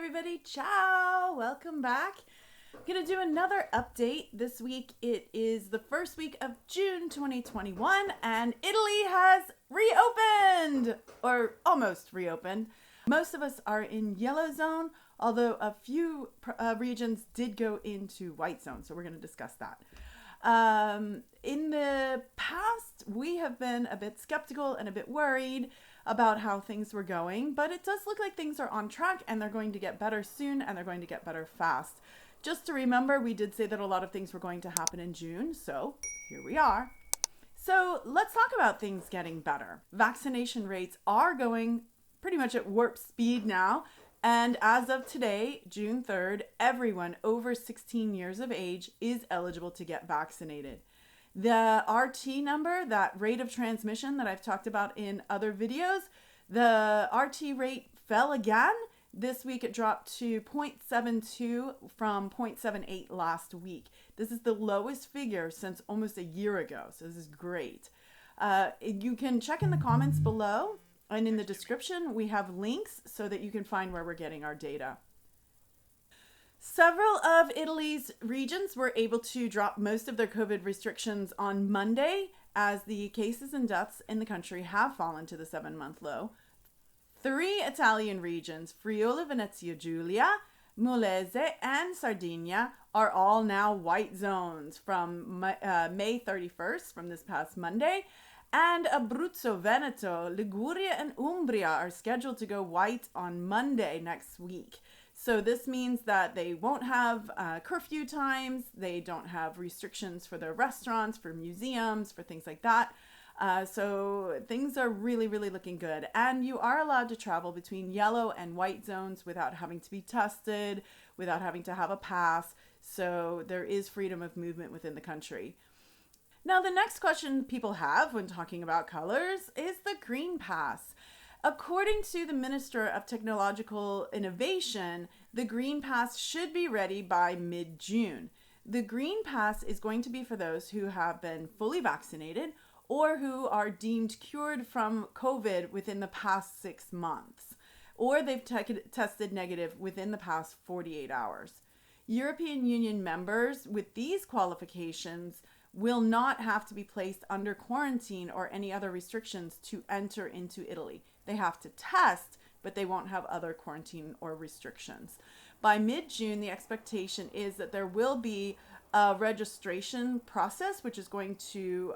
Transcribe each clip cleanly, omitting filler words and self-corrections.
everybody. Ciao. Welcome back. I'm going to do another update. This week it is the first week of June 2021 and Italy has reopened or almost reopened. Most of us are in yellow zone, although a few regions did go into white zone. So we're going to discuss that. In the past, we have been a bit skeptical and a bit worried about how things were going, but it does look like things are on track and they're going to get better soon and they're going to get better fast. Just to remember, we did say that a lot of things were going to happen in June, so here we are. So let's talk about things getting better. Vaccination rates are going pretty much at warp speed now. And as of today, June 3rd, everyone over 16 years of age is eligible to get vaccinated. The RT number, that rate of transmission that I've talked about in other videos, the RT rate fell again. This week it dropped to 0.72 from 0.78 last week. This is the lowest figure since almost a year ago, so this is great. You can check in the comments below. And in the description, we have links so that you can find where we're getting our data. Several of Italy's regions were able to drop most of their COVID restrictions on Monday as the cases and deaths in the country have fallen to the 7-month low. 3 Italian regions, Friuli Venezia Giulia, Molise, and Sardinia, are all now white zones from May 31st, from this past Monday. And Abruzzo, Veneto, Liguria, and Umbria are scheduled to go white on Monday next week. So this means that they won't have curfew times, they don't have restrictions for their restaurants, for museums, for things like that. So things are really, really looking good. And you are allowed to travel between yellow and white zones without having to be tested, without having to have a pass. So there is freedom of movement within the country. Now, the next question people have when talking about colors is the Green Pass. According to the Minister of Technological Innovation, the Green Pass should be ready by mid-June. The Green Pass is going to be for those who have been fully vaccinated or who are deemed cured from COVID within the past 6 months, or they've tested negative within the past 48 hours. European Union members with these qualifications will not have to be placed under quarantine or any other restrictions to enter into Italy. They have to test, but they won't have other quarantine or restrictions. By mid-June, the expectation is that there will be a registration process, which is going to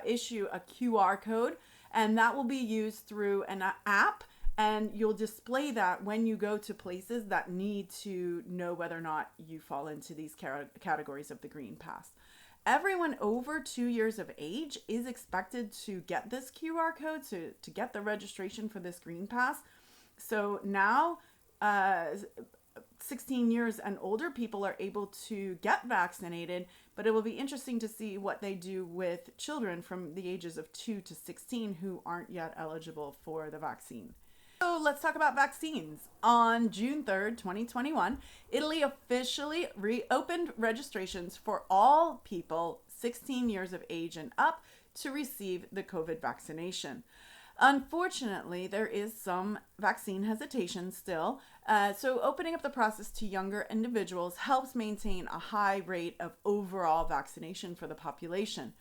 issue a QR code, and that will be used through an app, and you'll display that when you go to places that need to know whether or not you fall into these categories of the Green Pass. Everyone over 2 years of age is expected to get this QR code to get the registration for this Green Pass. So now 16 years and older people are able to get vaccinated, but it will be interesting to see what they do with children from the ages of 2 to 16 who aren't yet eligible for the vaccine. So let's talk about vaccines. On June 3rd, 2021, Italy officially reopened registrations for all people 16 years of age and up to receive the COVID vaccination. Unfortunately, there is some vaccine hesitation still, so opening up the process to younger individuals helps maintain a high rate of overall vaccination for the population.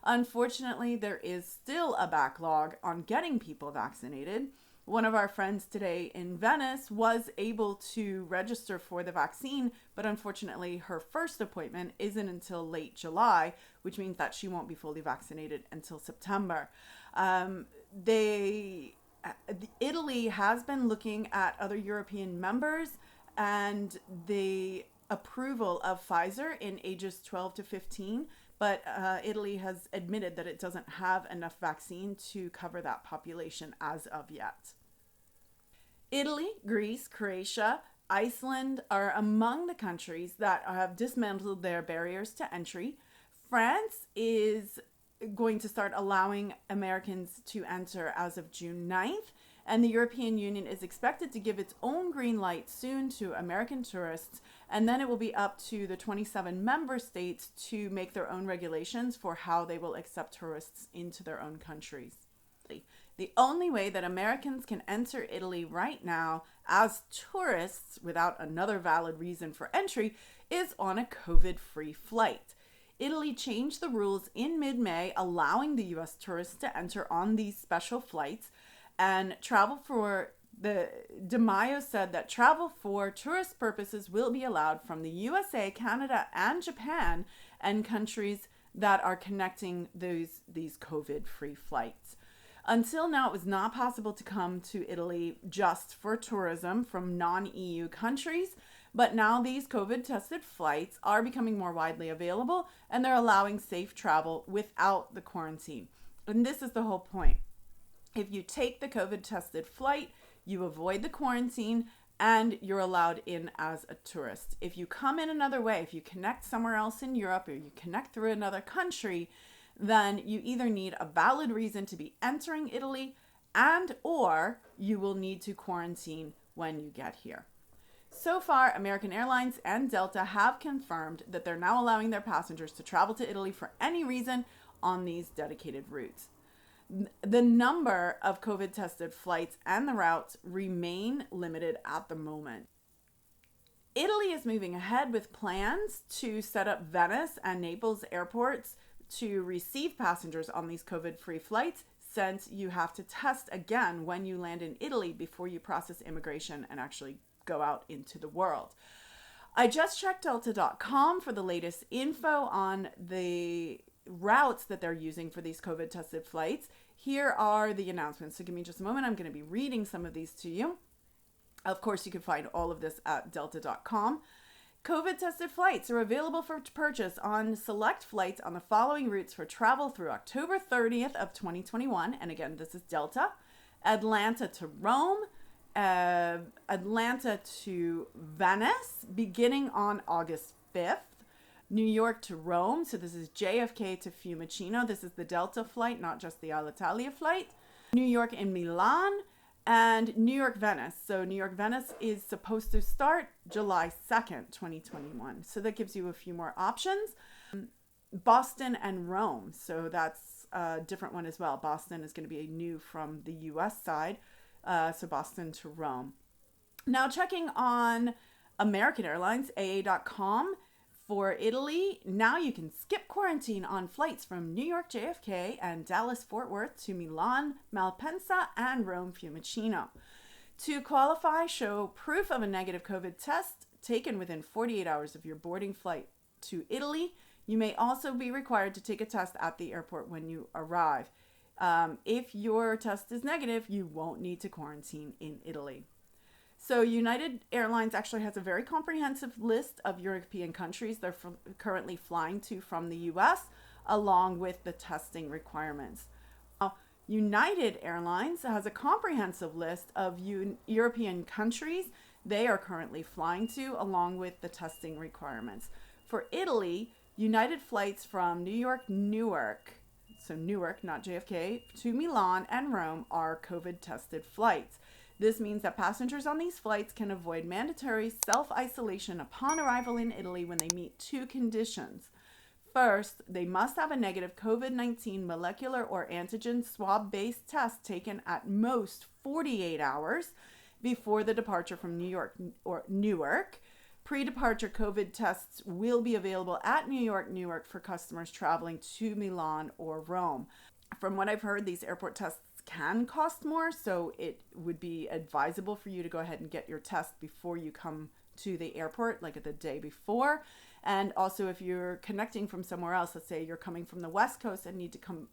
Unfortunately, there is still a backlog on getting people vaccinated. One of our friends today in Venice was able to register for the vaccine, but unfortunately her first appointment isn't until late July, which means that she won't be fully vaccinated until September. Italy has been looking at other European members and the approval of Pfizer in ages 12 to 15, but Italy has admitted that it doesn't have enough vaccine to cover that population as of yet. Italy, Greece, Croatia, Iceland are among the countries that have dismantled their barriers to entry. France is going to start allowing Americans to enter as of June 9th, and the European Union is expected to give its own green light soon to American tourists, and then it will be up to the 27 member states to make their own regulations for how they will accept tourists into their own countries. The only way that Americans can enter Italy right now as tourists without another valid reason for entry is on a COVID-free flight. Italy changed the rules in mid-May, allowing the U.S. tourists to enter on these special flights, and De Maio said that travel for tourist purposes will be allowed from the USA, Canada, and Japan, and countries that are connecting these COVID-free flights. Until now, it was not possible to come to Italy just for tourism from non-EU countries, but now these COVID-tested flights are becoming more widely available, and they're allowing safe travel without the quarantine. And this is the whole point. If you take the COVID-tested flight, you avoid the quarantine, and you're allowed in as a tourist. If you come in another way, if you connect somewhere else in Europe, or you connect through another country, then you either need a valid reason to be entering Italy, and or you will need to quarantine when you get here. So far, American Airlines and Delta have confirmed that they're now allowing their passengers to travel to Italy for any reason on these dedicated routes. The number of COVID-tested flights and the routes remain limited at the moment. Italy is moving ahead with plans to set up Venice and Naples airports to receive passengers on these COVID-free flights, since you have to test again when you land in Italy before you process immigration and actually go out into the world. I just checked Delta.com for the latest info on the routes that they're using for these COVID-tested flights. Here are the announcements. So give me just a moment. I'm going to be reading some of these to you. Of course, you can find all of this at Delta.com. COVID-tested flights are available for purchase on select flights on the following routes for travel through October 30th of 2021. And again, this is Delta. Atlanta to Rome, Atlanta to Venice, beginning on August 5th. New York to Rome, so this is JFK to Fiumicino. This is the Delta flight, not just the Alitalia flight. New York and Milan, and New York Venice. So New York Venice is supposed to start July 2nd, 2021. So that gives you a few more options. Boston and Rome, so that's a different one as well. Boston is going to be new from the US side, so Boston to Rome. Now checking on American Airlines, AA.com. For Italy, now you can skip quarantine on flights from New York JFK and Dallas Fort Worth to Milan Malpensa and Rome Fiumicino. To qualify, show proof of a negative COVID test taken within 48 hours of your boarding flight to Italy. You may also be required to take a test at the airport when you arrive. If your test is negative, you won't need to quarantine in Italy. So United Airlines actually has a very comprehensive list of European countries they're currently flying to from the US, along with the testing requirements. Now, United Airlines has a comprehensive list of European countries they are currently flying to, along with the testing requirements. For Italy, United flights from New York, Newark, so Newark, not JFK, to Milan and Rome are COVID-tested flights. This means that passengers on these flights can avoid mandatory self-isolation upon arrival in Italy when they meet two conditions. First, they must have a negative COVID-19 molecular or antigen swab-based test taken at most 48 hours before the departure from New York or Newark. Pre-departure COVID tests will be available at Newark for customers traveling to Milan or Rome. From what I've heard, these airport tests can cost more, so it would be advisable for you to go ahead and get your test before you come to the airport, like the day before. And also, if you're connecting from somewhere else, let's say you're coming from the West Coast and need to come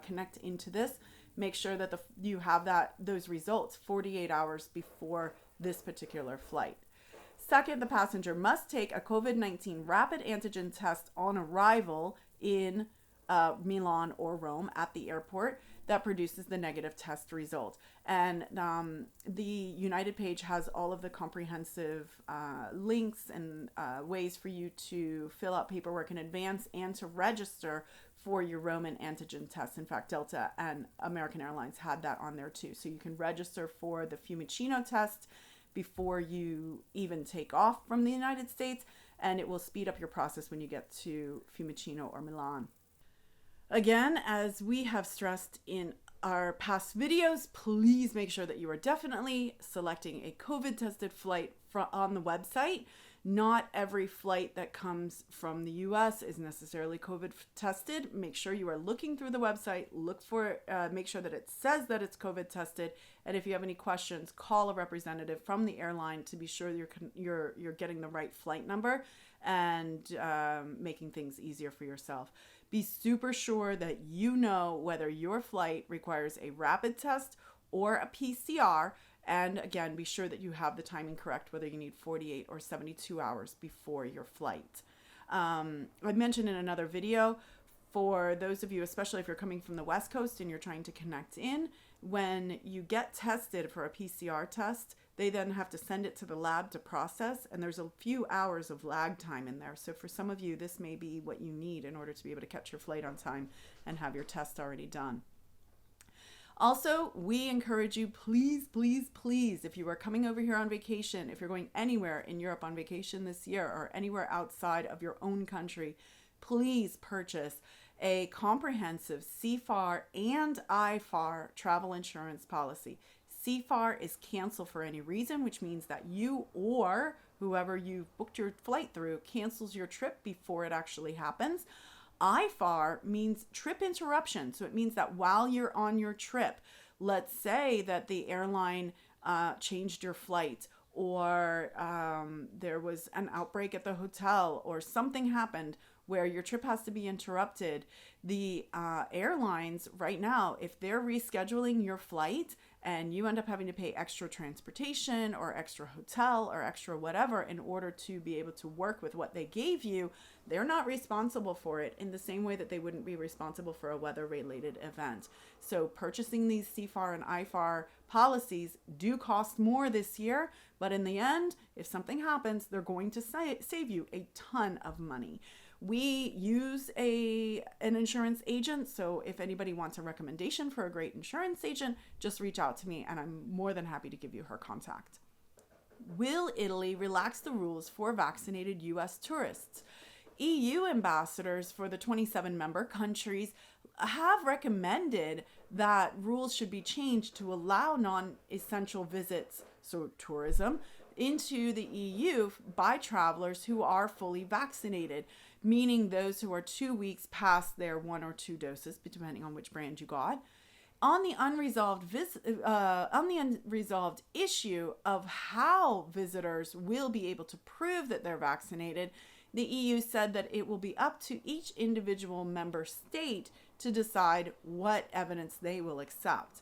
connect into this, make sure that you have those results 48 hours before this particular flight. Second, the passenger must take a COVID-19 rapid antigen test on arrival in Milan or Rome at the airport that produces the negative test result. And the United page has all of the comprehensive links and ways for you to fill out paperwork in advance and to register for your Roman antigen test. In fact, Delta and American Airlines had that on there too. So you can register for the Fiumicino test before you even take off from the United States, and it will speed up your process when you get to Fiumicino or Milan. Again, as we have stressed in our past videos, please make sure that you are definitely selecting a COVID tested flight on the website. Not every flight that comes from the US is necessarily COVID tested. Make sure you are looking through the website, make sure that it says that it's COVID tested. And if you have any questions, call a representative from the airline to be sure you're getting the right flight number and making things easier for yourself. Be super sure that you know whether your flight requires a rapid test or a PCR. And again, be sure that you have the timing correct, whether you need 48 or 72 hours before your flight. I mentioned in another video, for those of you, especially if you're coming from the West Coast and you're trying to connect in, when you get tested for a PCR test, they then have to send it to the lab to process, and there's a few hours of lag time in there. So for some of you, this may be what you need in order to be able to catch your flight on time and have your test already done. Also, we encourage you, please, please, please, if you are coming over here on vacation, if you're going anywhere in Europe on vacation this year or anywhere outside of your own country, please purchase a comprehensive CFAR and IFAR travel insurance policy. CFAR is cancel for any reason, which means that you or whoever you booked your flight through cancels your trip before it actually happens. IFAR means trip interruption. So it means that while you're on your trip, let's say that the airline changed your flight, or there was an outbreak at the hotel, or something happened where your trip has to be interrupted. The airlines right now, if they're rescheduling your flight and you end up having to pay extra transportation or extra hotel or extra whatever in order to be able to work with what they gave you, they're not responsible for it in the same way that they wouldn't be responsible for a weather-related event. So purchasing these CFAR and IFAR policies do cost more this year, but in the end, if something happens, they're going to save you a ton of money. We use an insurance agent, so if anybody wants a recommendation for a great insurance agent, just reach out to me and I'm more than happy to give you her contact. Will Italy relax the rules for vaccinated US tourists? EU ambassadors for the 27 member countries have recommended that rules should be changed to allow non-essential visits, so tourism, into the EU by travelers who are fully vaccinated, meaning those who are 2 weeks past their 1 or 2 doses, depending on which brand you got. On the unresolved issue of how visitors will be able to prove that they're vaccinated, the EU said that it will be up to each individual member state to decide what evidence they will accept.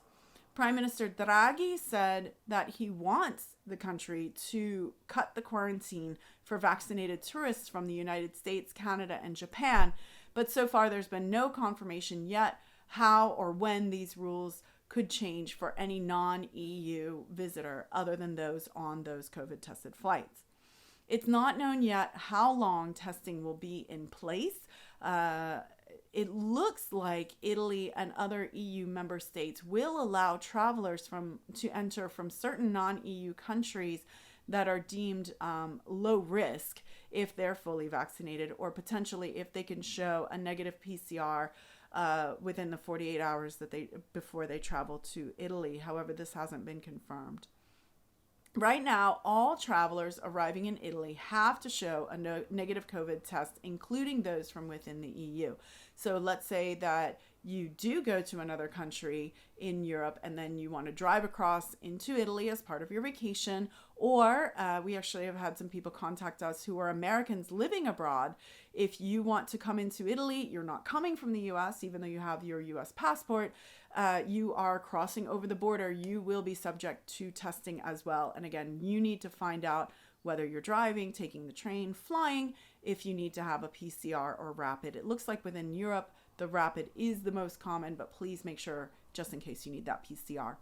Prime Minister Draghi said that he wants the country to cut the quarantine for vaccinated tourists from the United States, Canada, and Japan, but so far there's been no confirmation yet how or when these rules could change for any non-EU visitor other than those on those COVID-tested flights. It's not known yet how long testing will be in place. It looks like Italy and other EU member states will allow travelers to enter from certain non-EU countries that are deemed low risk if they're fully vaccinated, or potentially if they can show a negative PCR within the 48 hours before they travel to Italy. However, this hasn't been confirmed. Right now, all travelers arriving in Italy have to show a negative COVID test, including those from within the EU. So let's say that you do go to another country in Europe and then you want to drive across into Italy as part of your vacation, or we actually have had some people contact us who are Americans living abroad. If you want to come into Italy, you're not coming from the US, even though you have your US passport, you are crossing over the border, you will be subject to testing as well. And again, you need to find out whether you're driving, taking the train, flying, if you need to have a PCR or rapid. It looks like within Europe, the rapid is the most common, but please make sure just in case you need that PCR.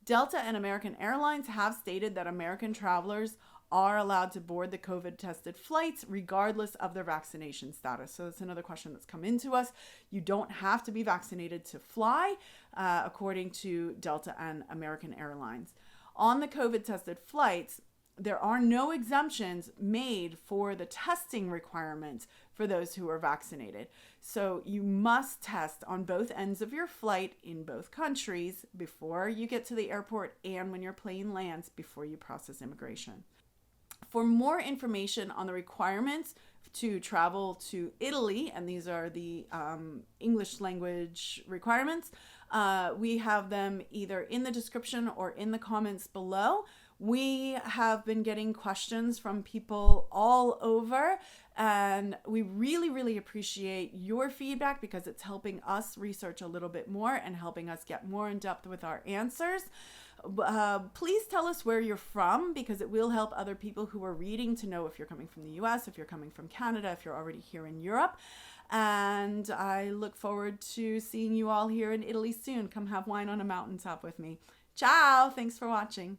Delta and American Airlines have stated that American travelers are allowed to board the COVID-tested flights regardless of their vaccination status. So that's another question that's come into us. You don't have to be vaccinated to fly, according to Delta and American Airlines. On the COVID-tested flights, there are no exemptions made for the testing requirements for those who are vaccinated. So you must test on both ends of your flight in both countries before you get to the airport and when your plane lands before you process immigration. For more information on the requirements to travel to Italy, and these are the English language requirements, we have them either in the description or in the comments below. We have been getting questions from people all over, and we really, really appreciate your feedback because it's helping us research a little bit more and helping us get more in depth with our answers. Please tell us where you're from because it will help other people who are reading to know if you're coming from the US, if you're coming from Canada, if you're already here in Europe. And I look forward to seeing you all here in Italy soon. Come have wine on a mountaintop with me. Ciao! Thanks for watching.